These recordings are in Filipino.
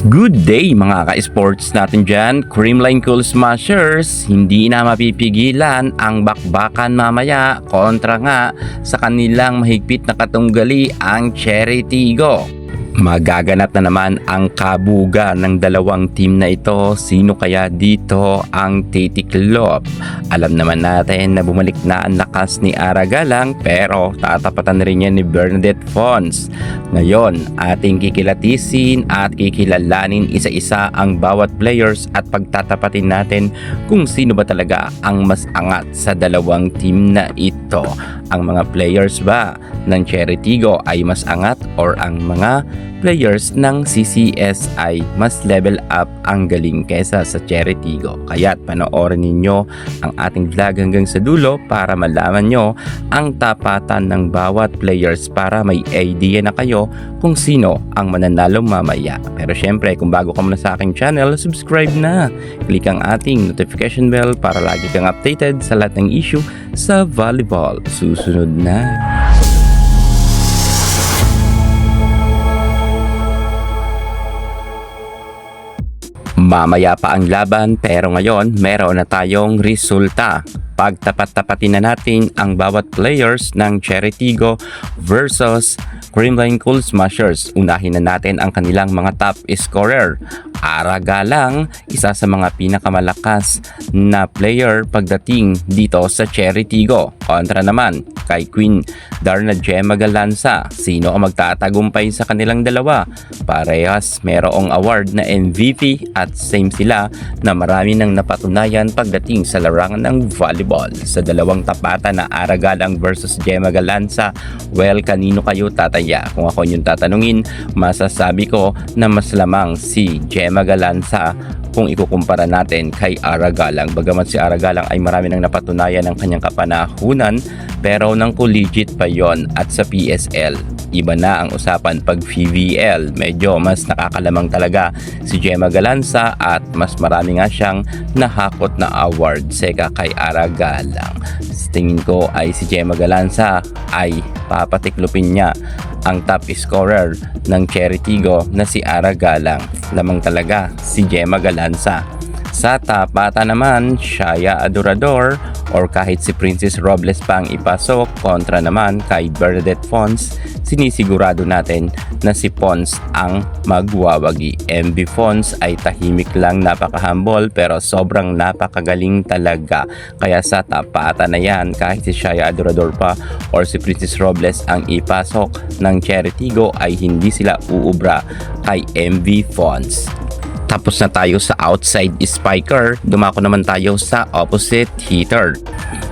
Good day mga ka-sports natin dyan, Creamline Cool Smashers. Hindi na mapipigilan ang bakbakan mamaya kontra nga sa kanilang mahigpit na katunggali ang Cherry Tigo. Magaganap na naman ang kabuga ng dalawang team na ito. Sino kaya dito ang titiklop? Alam naman natin na bumalik na ang lakas ni Aragalang, pero tatapatan rin yan ni Bernadette Fons. Ngayon, ating kikilatisin at kikilalanin isa-isa ang bawat players at pagtatapatin natin kung sino ba talaga ang mas angat sa dalawang team na ito. Ang mga players ba ng Cherry Tigo ay mas angat, or ang mga players ng CCS ay mas level up ang galing kesa sa Cherry Tigo? Kaya't panoorin ninyo ang ating vlog hanggang sa dulo para malaman nyo ang tapatan ng bawat players, para may idea na kayo kung sino ang mananalo mamaya. Pero syempre, kung bago ka muna sa aking channel, subscribe na. Click ang ating notification bell para lagi kang updated sa lahat ng issue sa volleyball. Susunod na. Mamaya pa ang laban, pero ngayon meron na tayong resulta. Pagtapat-tapatin na natin ang bawat players ng Cherry Tigo versus Creamline Cool Smashers. Unahin na natin ang kanilang mga top scorer. Aragalang, isa sa mga pinakamalakas na player pagdating dito sa Cherry Tigo. Kontra naman kay Queen Darna Gemma Galanza. Sino ang magtatagumpay sa kanilang dalawa? Parehas merong award na MVP at same sila na marami nang napatunayan pagdating sa larangan ng volleyball. Sa dalawang tapatan na Aragalang versus Gemma Galanza, well, kanino kayo tataya? Kung ako yung tatanungin, masasabi ko na mas lamang si Gemma Galanza kung ikukumpara natin kay Aragalang. Bagamat si Aragalang ay marami nang napatunayan ng kanyang kapanahunan, pero nang collegiate pa yon at sa PSL. Iba na ang usapan pag VVL. Medyo mas nakakalamang talaga si Gemma Galanza at mas marami nga siyang nahakot na award seka kay Aragalang. Tingin ko ay si Gemma Galanza ay papatiklopin niya ang top scorer ng Cherry Tigo na si Aragalang. Lamang talaga si Gemma Galanza. Sa tapatan naman, Shaya Adorador or kahit si Princess Robles pang ipasok kontra naman kay Bernadette Fons, sinisigurado natin na si Fons ang magwawagi. MB Fons ay tahimik lang, napaka-humble, pero sobrang napakagaling talaga. Kaya sa tapatan na yan, kahit si Shaya Adorador pa or si Princess Robles ang ipasok ng Cherry Tigo, ay hindi sila uubra kay MV Fons. Tapos na tayo sa outside spiker, dumako naman tayo sa opposite hitter.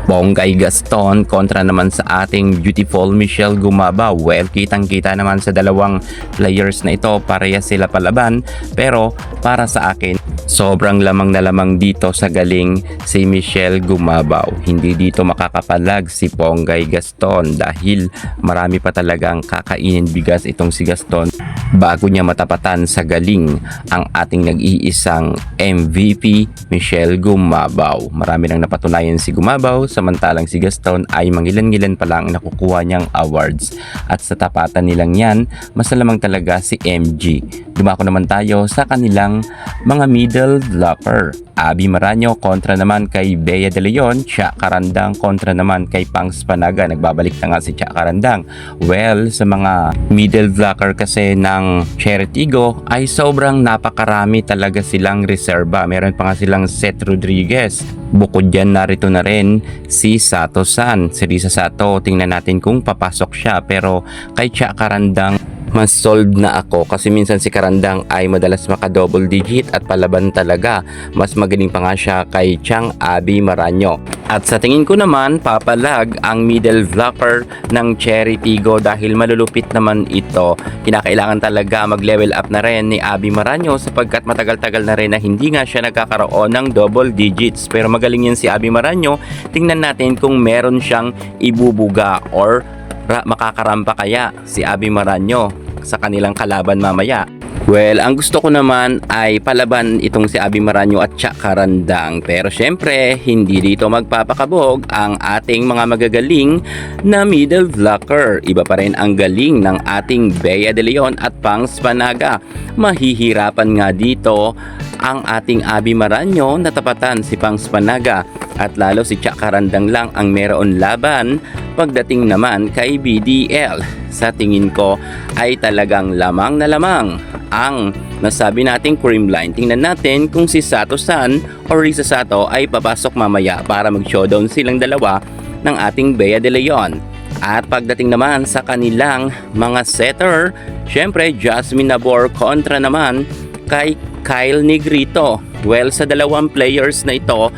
Bonggay Gaston kontra naman sa ating beautiful Michelle Gumaba. Well, kitang-kita naman sa dalawang players na ito, pareha sila palaban, pero para sa akin, sobrang lamang na lamang dito sa galing si Michelle Gumabaw. Hindi dito makakapalag si Bonggay Gaston dahil marami pa talagang kakainin bigas itong si Gaston bago niya matapatan sa galing ang ating nag-iisang MVP Michelle Gumabaw. Marami nang napatunayan si Gumabaw, samantalang si Gaston ay mangilan-ngilan pa lang nakukuha niyang awards. At sa tapatan nilang yan, mas lamang talaga si MG. Dumako naman tayo sa kanilang mga middle blocker. Abby Maranyo kontra naman kay Bea De Leon. Chia Karandang kontra naman kay Pangs Panaga. Nagbabalik na nga si Chia Karandang. Well, sa mga middle blocker kasi ng Cherry Tigo ay sobrang napakarami talaga silang reserba. Meron pa nga silang Seth Rodriguez. Bukod dyan, narito na rin si Sato San. Si Risa Sato, tingnan natin kung papasok siya. Pero kay Chia Karandang, mas sold na ako kasi minsan si Karandang ay madalas maka-double digit at palaban talaga. Mas magaling pa nga siya kay Chang Abby Maranyo. At sa tingin ko naman, papalag ang middle blocker ng Cherry Tigo dahil malulupit naman ito. Kinakailangan talaga mag-level up na rin ni Abby Maranyo sapagkat matagal-tagal na rin na hindi nga siya nagkakaroon ng double digits. Pero magaling yan si Abby Maranyo. Tingnan natin kung meron siyang ibubuga or makakarampa kaya si Abby Maranyo sa kanilang kalaban mamaya. Well, ang gusto ko naman ay palaban itong si Abby Maranyo at Cha Karandang. Pero syempre, hindi dito magpapakabog ang ating mga magagaling na middle blocker. Iba pa rin ang galing ng ating Bea de Leon at Pangs Panaga. Mahihirapan nga dito ang ating Abby Maranyo na tapatan si Pangs Panaga. At lalo si Cha Karandang lang ang meron laban pagdating naman kay BDL. Sa tingin ko ay talagang lamang na lamang ang nasabi nating creamline. Tingnan natin kung si Sato-san o Risa Sato ay papasok mamaya para mag-showdown silang dalawa ng ating Bea de Leon. At pagdating naman sa kanilang mga setter, syempre Jasmine Nabor kontra naman kay Kyle Negrito. Well, sa dalawang players na ito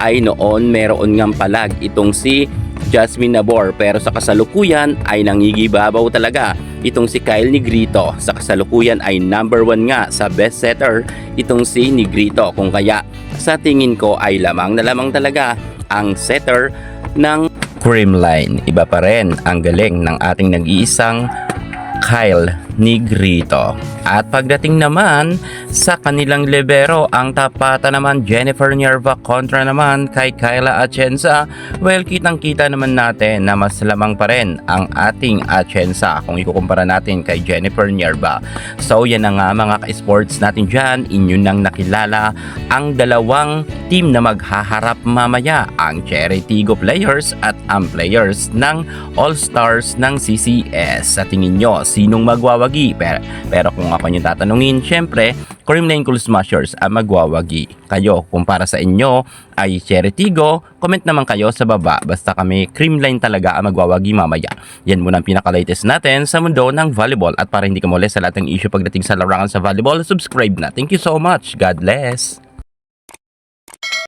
ay noon meron ngang palag itong si Jasmine Nabor, pero sa kasalukuyan ay nangigibabaw talaga itong si Kyle Negrito. Sa kasalukuyan ay number 1 nga sa best setter itong si Negrito, kung kaya sa tingin ko ay lamang na lamang talaga ang setter ng creamline. Iba pa rin ang galing ng ating nag-iisang Kyle Negrito. At pagdating naman sa kanilang libero, ang tapata naman Jennifer Nierva kontra naman kay Kyla Atienza. Well, kitang-kita naman natin na mas lamang pa rin ang ating Atienza kung ikukumpara natin kay Jennifer Nierva. So yan na nga mga ka-sports natin dyan, inyo nang nakilala ang dalawang team na maghaharap mamaya, ang Cherry Tigo players at ang players ng All-Stars ng CCS. Sa tingin nyo, sinong magwawagi? Pero kung ako nyo tatanungin, syempre, Creamline Cool Smashers ang magwawagi. Kayo, kung para sa inyo ay Cherry Tigo, comment naman kayo sa baba. Basta kami, Creamline talaga ang magwawagi mamaya. Yan muna ang pinaka-latest natin sa mundo ng volleyball. At para hindi ka muli sa lahat ng issue pagdating sa larangan sa volleyball, subscribe na. Thank you so much. God bless.